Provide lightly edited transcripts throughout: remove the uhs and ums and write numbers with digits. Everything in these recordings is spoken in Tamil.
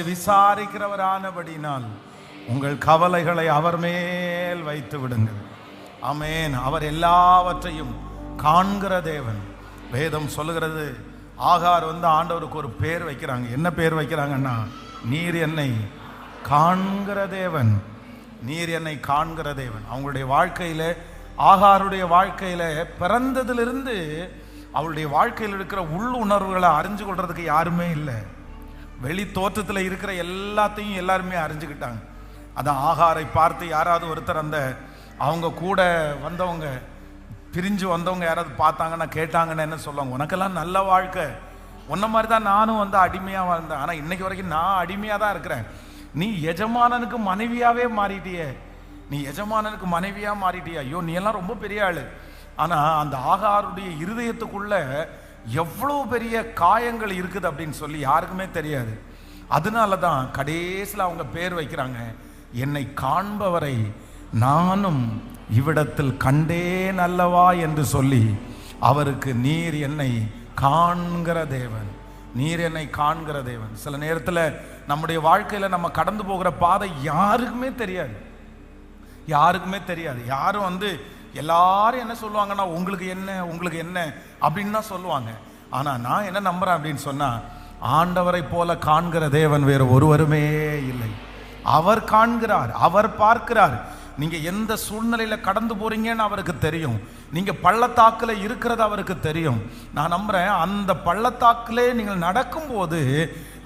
விசாரிக்கிறவரானபடினால் உங்கள் கவலைகளை அவர் மேல் வைத்து விடுங்கள். ஆமென். அவர் எல்லாவற்றையும் காண்கிற தேவன். வேதம் சொல்லுகிறது, ஆகார் ஆண்டவருக்கு ஒரு பேர் வைக்கிறாங்க. என்ன பேர் வைக்கிறாங்கன்னா, நீர் என்னை காண்கிற தேவன், நீர் என்னை காண்கிற தேவன். அவங்களுடைய வாழ்க்கையில, ஆகாருடைய வாழ்க்கையில பிறந்ததிலிருந்து அவளுடைய வாழ்க்கையில் இருக்கிற உள்ளுணர்வுகளை அறிஞ்சு கொள்றதுக்கு யாருமே இல்லை. வெளி தோற்றத்தில் இருக்கிற எல்லாத்தையும் எல்லாருமே அறிஞ்சுக்கிட்டாங்க. அதான் ஆகாரை பார்த்து யாராவது ஒருத்தர் அவங்க கூட வந்தவங்க, பிரிஞ்சு வந்தவங்க யாராவது பார்த்தாங்கன்னா கேட்டாங்கன்னு என்ன சொல்லுவாங்க, உனக்கெல்லாம் நல்ல வாழ்க்கை, உன்ன மாதிரி தான் நானும் அடிமையாக வாழ்ந்தேன், ஆனால் இன்னைக்கு வரைக்கும் நான் அடிமையாக தான் இருக்கிறேன், நீ எஜமானனுக்கு மனைவியாவே மாறிட்டியே, நீ எஜமானனுக்கு மனைவியா மாறிட்டியா, ஐயோ நீ எல்லாம் ரொம்ப பெரிய ஆளு. ஆனா அந்த ஆகாருடைய இருதயத்துக்குள்ள எவ்வளவு பெரிய காயங்கள் இருக்குது அப்படின்னு சொல்லி யாருக்குமே தெரியாது. அதனாலதான் கடைசியில் அவங்க பேர் வைக்கிறாங்க, என்னை காண்பவரை நானும் இவ்விடத்தில் கண்டேன் அல்லவா என்று சொல்லி அவருக்கு நீர் என்னை காண்கிற தேவன், நீர் என்னை காண்கிற தேவன். சில நேரத்தில் நம்முடைய வாழ்க்கையில் நம்ம கடந்து போகிற பாதை யாருக்குமே தெரியாது, யாருக்குமே தெரியாது. யாரும் எல்லாரும் என்ன சொல்லுவாங்கன்னா, உங்களுக்கு என்ன உங்களுக்கு என்ன அப்படின்னு தான் சொல்லுவாங்க. ஆனால் நான் என்ன நம்புறேன் அப்படின்னு சொன்னால், ஆண்டவரை போல காண்கிற தேவன் வேறு ஒருவருமே இல்லை. அவர் காண்கிறார், அவர் பார்க்கிறார். நீங்க எந்த சூழ்நிலையில கடந்து போறீங்கன்னு அவருக்கு தெரியும். நீங்க பள்ளத்தாக்குல இருக்கிறது அவருக்கு தெரியும். நான் நம்புறேன், அந்த பள்ளத்தாக்குலே நீங்கள் நடக்கும்போது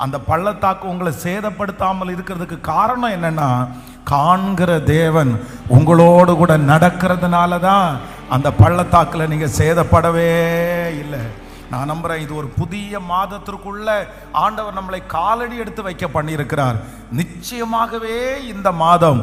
அந்த பள்ளத்தாக்கு உங்களை சேதப்படுத்தாமல் இருக்கிறதுக்கு காரணம் என்னன்னா, காண்கிற தேவன் உங்களோடு கூட நடக்கிறதுனால தான் அந்த பள்ளத்தாக்குல நீங்க சேதப்படவே இல்லை. நான் நம்புறேன், இது ஒரு புதிய மாதத்திற்குள்ள ஆண்டவர் நம்மளை காலடி எடுத்து வைக்க பண்ணியிருக்கிறார். நிச்சயமாகவே இந்த மாதம்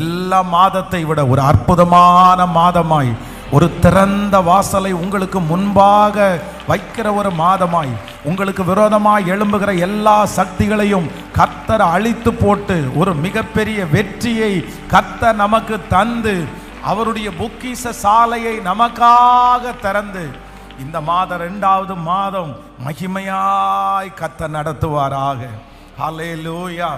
எல்லா மாதத்தை விட ஒரு அற்புதமான மாதமாய், ஒரு திறந்த வாசலை உங்களுக்கு முன்பாக வைக்கிற ஒரு மாதமாய், உங்களுக்கு விரோதமாய் எழும்புகிற எல்லா சக்திகளையும் கர்த்தர் அழித்து போட்டு ஒரு மிகப்பெரிய வெற்றியை கர்த்தர் நமக்கு தந்து அவருடைய பொக்கிஷ சாலையை நமக்காக திறந்து இந்த மாதம் 2வது மாதம் மகிமையாய் கர்த்தர் நடத்துவாராக. ஹல்லேலூயா.